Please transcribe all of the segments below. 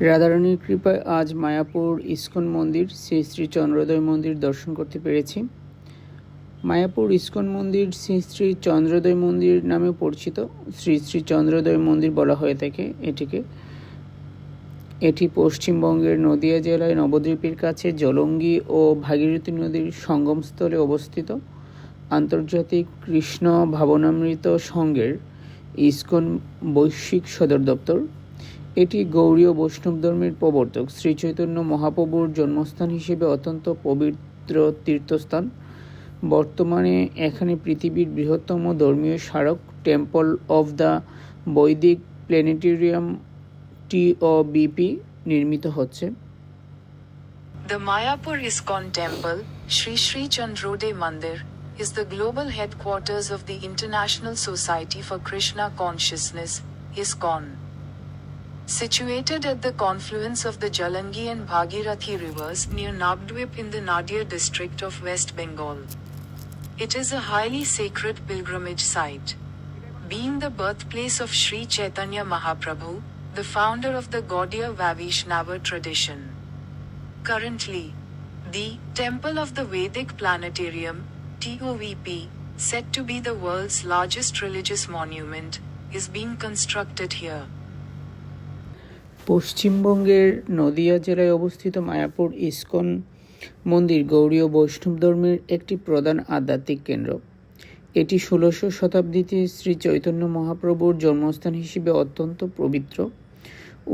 রাধারানীর কৃপায় আজ মায়াপুর ইস্কন মন্দির শ্রী শ্রী চন্দ্রোদয় মন্দির দর্শন করতে পেরেছি। মায়াপুর ইস্কন মন্দির শ্রী শ্রী চন্দ্রোদয় মন্দির নামে পরিচিত। শ্রী শ্রী চন্দ্রোদয় মন্দির বলা হয়ে থাকে এটিকে। এটি পশ্চিমবঙ্গের নদিয়া জেলায় নবদ্বীপের কাছে জলঙ্গি ও ভাগীরথী নদীর সঙ্গমস্থলে অবস্থিত আন্তর্জাতিক কৃষ্ণ ভাবনামৃত সংঘের ইস্কন বৈশ্বিক সদর দপ্তর। এটি গৌড়ীয় বৈষ্ণব ধর্মের প্রবর্তক শ্রী চৈতন্য মহাপ্রভুর জন্মস্থান হিসেবে অত্যন্ত পবিত্র তীর্থস্থান। বর্তমানে এখানে পৃথিবীর বৃহত্তম ধর্মীয় স্মারক টেম্পল অফ দ্য বৈদিক প্ল্যানেটেরিয়াম TOBP নির্মিত হচ্ছে। The Mayapur ISKCON Temple, Sri Sri Chandroday Mandir, is the global headquarters of the International Society for Krishna Consciousness, ISKCON. Situated at the confluence of the Jalangi and Bhagirathi rivers near Nabdwip in the Nadia district of West Bengal. It is a highly sacred pilgrimage site. Being the birthplace of Sri Chaitanya Mahaprabhu, the founder of the Gaudiya Vaishnava tradition. Currently, the Temple of the Vedic Planetarium, TOVP, said to be the world's largest religious monument, is being constructed here. পশ্চিমবঙ্গের নদিয়া জেলায় অবস্থিত Mayapur ISKCON মন্দির গৌড়ীয় বৈষ্ণব ধর্মের একটি প্রধান আধ্যাত্মিক কেন্দ্র। এটি 16শো শতাব্দীতে শ্রী চৈতন্য মহাপ্রভুর জন্মস্থান হিসেবে অত্যন্ত পবিত্র।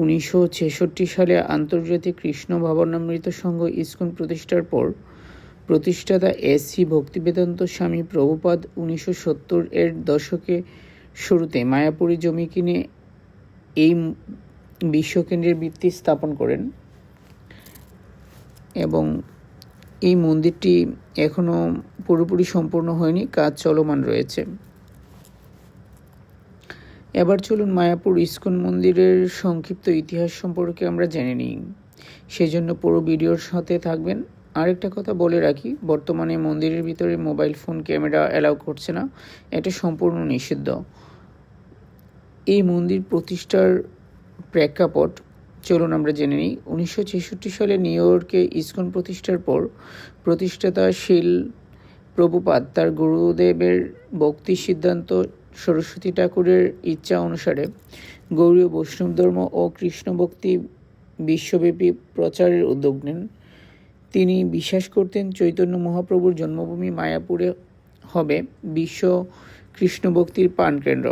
1966 সালে আন্তর্জাতিক কৃষ্ণ ভাবনামৃত সংঘ ইস্কন প্রতিষ্ঠার পর প্রতিষ্ঠাতা SC ভক্তিবেদান্ত স্বামী প্রভুপাদ 1970-এর দশকে শুরুতে মায়াপুরে জমি কিনে এই বিশ্বকেন্দ্রের ভিত্তি স্থাপন করেন এবং এই মন্দিরটি এখনও পুরোপুরি সম্পূর্ণ হয়নি, কাজ চলমান রয়েছে। এবার চলুন মায়াপুর ইস্কন মন্দিরের সংক্ষিপ্ত ইতিহাস সম্পর্কে আমরা জেনে নিই। সেজন্য পুরো ভিডিওর সাথে থাকবেন। আরেকটা কথা বলে রাখি, বর্তমানে মন্দিরের ভিতরে মোবাইল ফোন ক্যামেরা অ্যালাউ করছে না, এটা সম্পূর্ণ নিষিদ্ধ। এই মন্দির প্রতিষ্ঠার প্রেক্ষাপট চলুন আমরা জেনে নিই। 1966 সালে নিউ ইয়র্কে ইস্কন প্রতিষ্ঠার পর প্রতিষ্ঠাতা শিল প্রভুপাদ তার গুরুদেবের ভক্তি সিদ্ধান্ত সরস্বতী ঠাকুরের ইচ্ছা অনুসারে গৌড়ীয় বৈষ্ণব ধর্ম ও কৃষ্ণ ভক্তি বিশ্বব্যাপী প্রচারের উদ্যোগ নেন। তিনি বিশ্বাস করতেন চৈতন্য মহাপ্রভুর জন্মভূমি মায়াপুরে হবে বিশ্ব কৃষ্ণ ভক্তির প্রাণকেন্দ্র।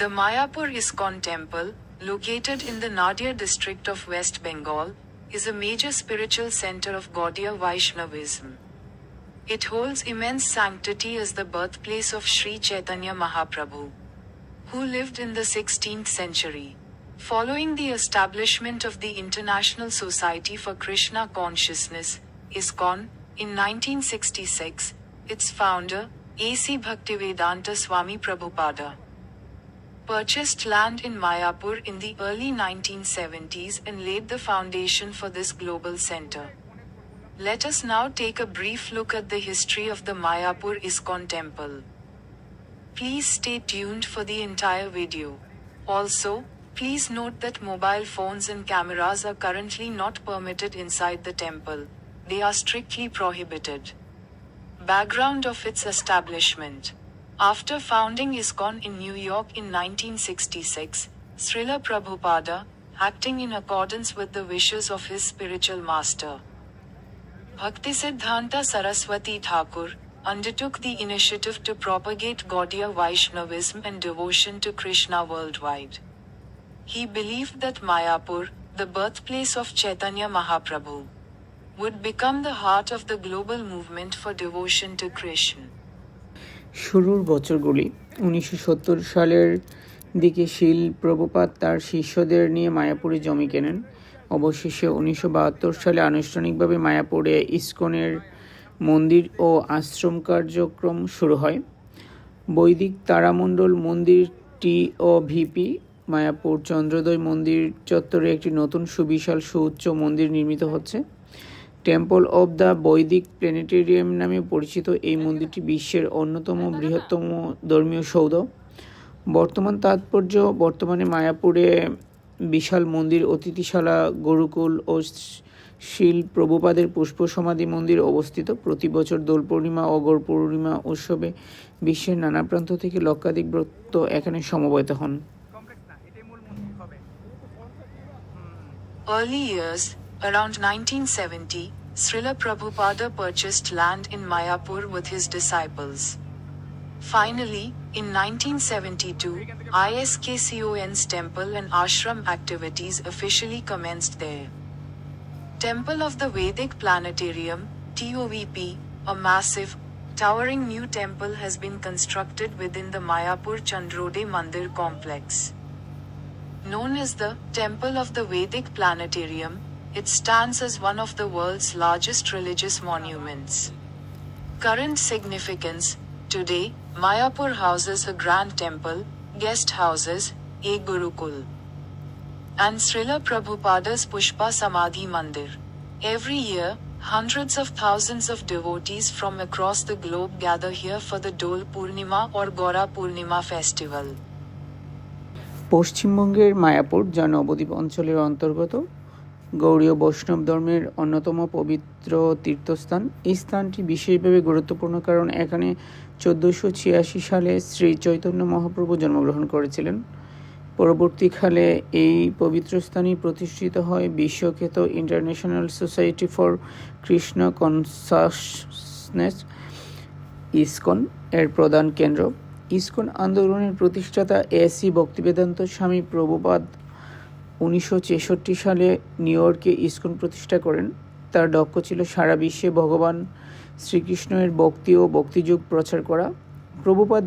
The Mayapur ISKCON Temple, located in the Nadia district of West Bengal, is a major spiritual center of Gaudiya Vaishnavism. It holds immense sanctity as the birthplace of Sri Chaitanya Mahaprabhu, who lived in the 16th century. Following the establishment of the International Society for Krishna Consciousness, ISKCON, in 1966, its founder, A.C. Bhaktivedanta Swami Prabhupada, purchased land in Mayapur in the early 1970s and laid the foundation for this global center. Let us now take a brief look at the history of the Mayapur ISKCON Temple. Please stay tuned for the entire video. Also, please note that mobile phones and cameras are currently not permitted inside the temple. They are strictly prohibited. Background of its establishment. After founding ISKCON in New York in 1966, Srila Prabhupada, acting in accordance with the wishes of his spiritual master, Bhaktisiddhanta Saraswati Thakur, undertook the initiative to propagate Gaudiya Vaishnavism and devotion to Krishna worldwide. He believed that Mayapur, the birthplace of Chaitanya Mahaprabhu, would become the heart of the global movement for devotion to Krishna. শুরুর বছরগুলি 1970 সালের দিকে শিল প্রভুপাদ তার শিষ্যদের নিয়ে মায়াপুরে জমি কেনেন। অবশেষে 1972 সালে আনুষ্ঠানিকভাবে মায়াপুরে ইস্কনের মন্দির ও আশ্রম কার্যক্রম শুরু হয়। বৈদিক তারামণ্ডল মন্দির TOVP মায়াপুর চন্দ্রোদয় মন্দির চত্বরে একটি নতুন সুবিশাল সুউচ্চ মন্দির নির্মিত হচ্ছে। টেম্পল অব দ্য বৈদিক প্ল্যানেটেরিয়াম নামে পরিচিত এই মন্দিরটি বিশ্বের অন্যতম বৃহত্তম ধর্মীয় সৌধ। বর্তমান তাৎপর্য: বর্তমানে মায়াপুরে বিশাল মন্দির, অতিথিশালা, গুরুকুল ও শিল প্রভুপাদের পুষ্প সমাধি মন্দির অবস্থিত। প্রতি বছর দোল পূর্ণিমা ও গৌর পূর্ণিমা উৎসবে বিশ্বের নানা প্রান্ত থেকে লক্ষাধিক ভক্ত এখানে সমবেত হন। Early years, around 1970, Srila Prabhupada purchased land in Mayapur with his disciples. Finally, in 1972, ISKCON's temple and ashram activities officially commenced there. Temple of the Vedic Planetarium, TOVP, a massive, towering new temple has been constructed within the Mayapur Chandrodey Mandir complex. Known as the Temple of the Vedic Planetarium, it stands as one of the world's largest religious monuments. Current significance: today, Mayapur houses a grand temple, guest houses, a Gurukul, and Srila Prabhupada's Pushpa Samadhi Mandir. Every year, hundreds of thousands of devotees from across the globe gather here for the Dol Purnima or Gora Purnima festival. পশ্চিমবঙ্গের মায়াপুর, যা নবদ্বীপ অঞ্চলের অন্তর্গত, গৌড়ীয় বৈষ্ণব ধর্মের অন্যতম পবিত্র তীর্থস্থান। এই স্থানটি বিশেষভাবে গুরুত্বপূর্ণ কারণ এখানে 1486 সালে শ্রী চৈতন্য মহাপ্রভু জন্মগ্রহণ করেছিলেন। পরবর্তীকালে এই পবিত্র স্থানই প্রতিষ্ঠিত হয় বিশ্বখ্যাত international society for Krishna consciousness, ISKCON এর প্রধান কেন্দ্র। ইসকন আন্দোলনের প্রতিষ্ঠাতা এসি ভক্তিবেদান্ত স্বামী প্রভুপাদ 1966 সালে নিউ ইয়র্কে ইসকন প্রতিষ্ঠা করেন। তার লক্ষ্য ছিল সারা বিশ্বে ভগবান শ্রীকৃষ্ণের ভক্তি ও ভক্তিযোগ প্রচার করা। প্রভুপাদ